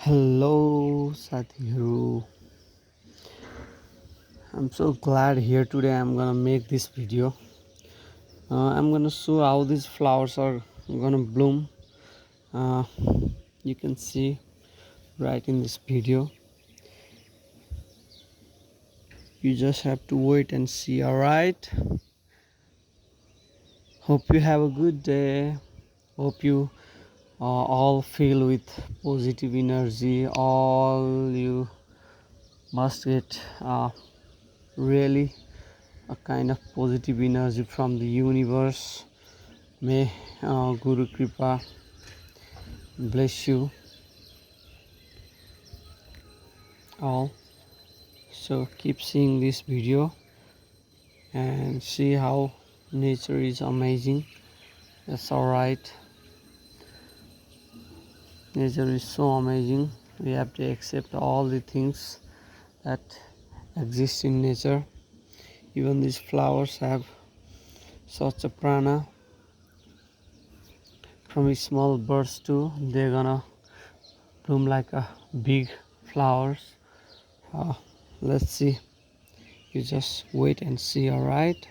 Hello, Sadhguru. I'm so glad here today. I'm gonna make this video. I'm gonna show how these flowers are gonna bloom. Uh, you can see right in this video. You just have to wait and see. Alright. Hope you have a good day. Hope you all feel with positive energy. All you must get really a kind of positive energy from the universe. May Guru Kripa bless you all. So keep seeing this video and see how nature is amazing. That's alright. Nature is so amazing. We have to accept all the things that exist in nature. Even these flowers have such a prana. From a small birds too, they're gonna bloom like a big flowers. Uh, let's see. You just wait and see. Alright.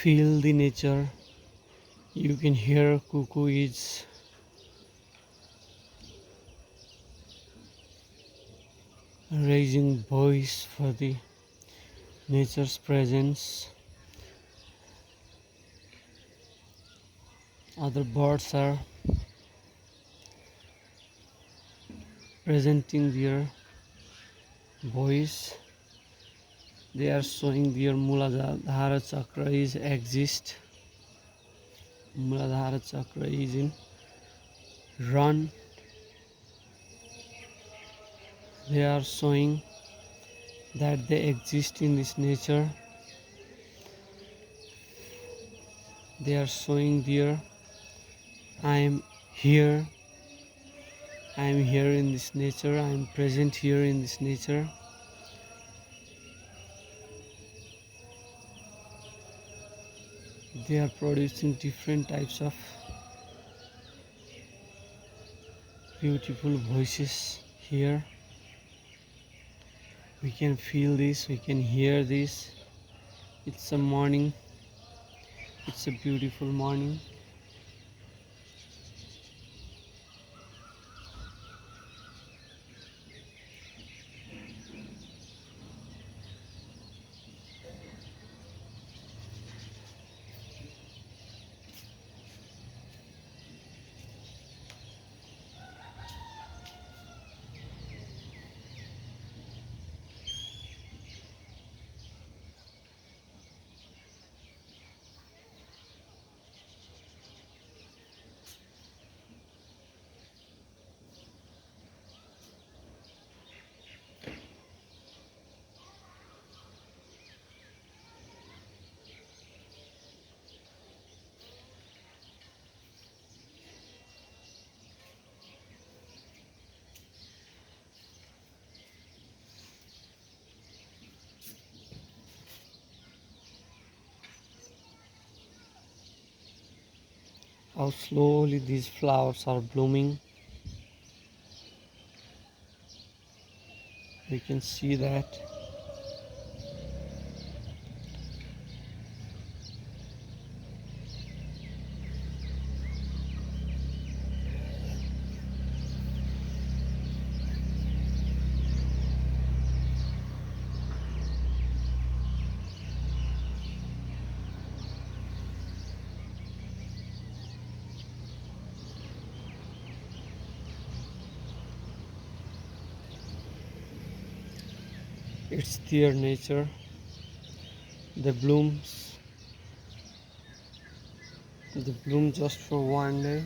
feel the nature. You can hear cuckoo is raising voice for the nature's presence. Other birds are presenting their voice. They are showing their Muladhara chakra is exist. Muladhara chakra is in run. They are showing that they exist in this nature. They are showing their I am here. I am here in this nature. I am present here in this nature. They are producing different types of beautiful voices here. We can feel this, we can hear this. It's a morning, it's a beautiful morning. How slowly these flowers are blooming. We can see that. It's their nature. The blooms, they bloom just for one day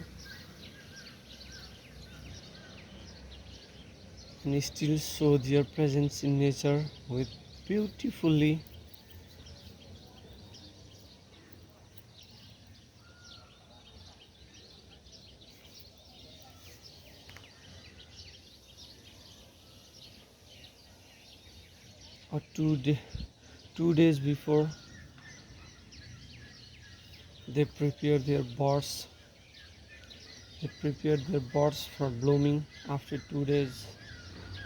and still show their presence in nature with beautifully. Or 2 days before they prepare their buds. They prepare their buds for blooming. After 2 days,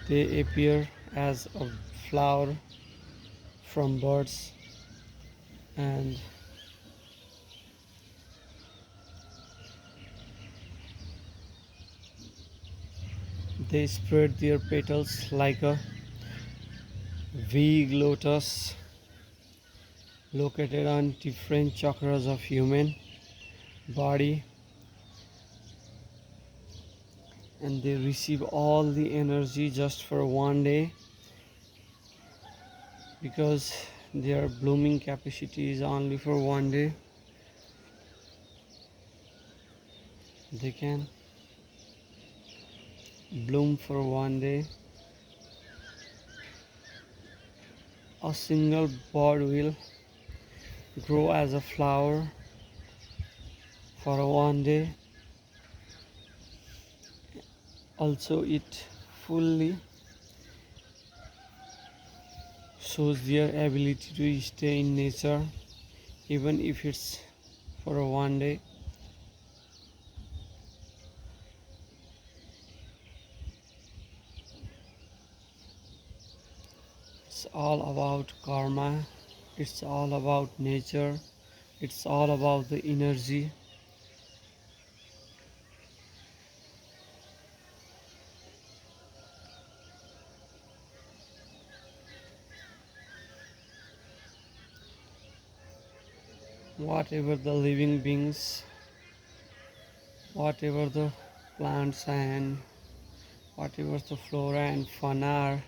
they appear as a flower from buds, and they spread their petals like a big lotus located on different chakras of human body, and they receive all the energy just for one day because their blooming capacity is only for one day. They can bloom for one day. A single bud will grow as a flower for one day. Also, it fully shows their ability to stay in nature even if it's for one day. It's all about karma, it's all about nature, It's all about the energy. Whatever the living beings, whatever the plants and whatever the flora and fauna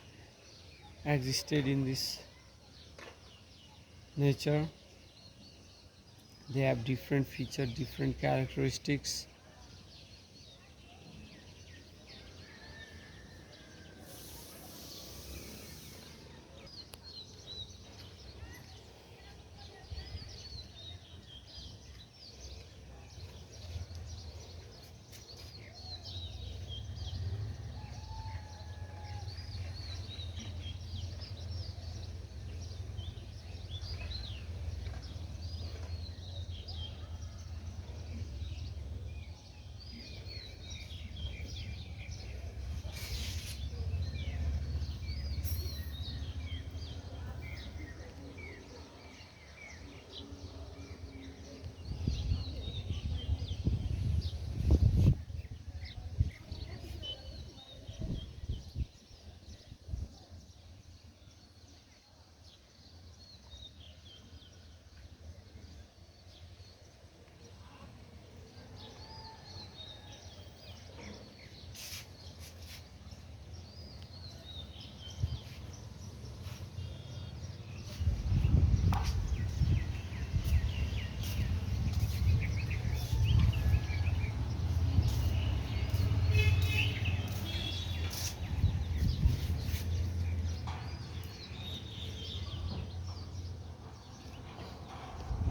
are existed in this nature, they have different features, different characteristics.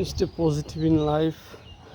Stay positive in life.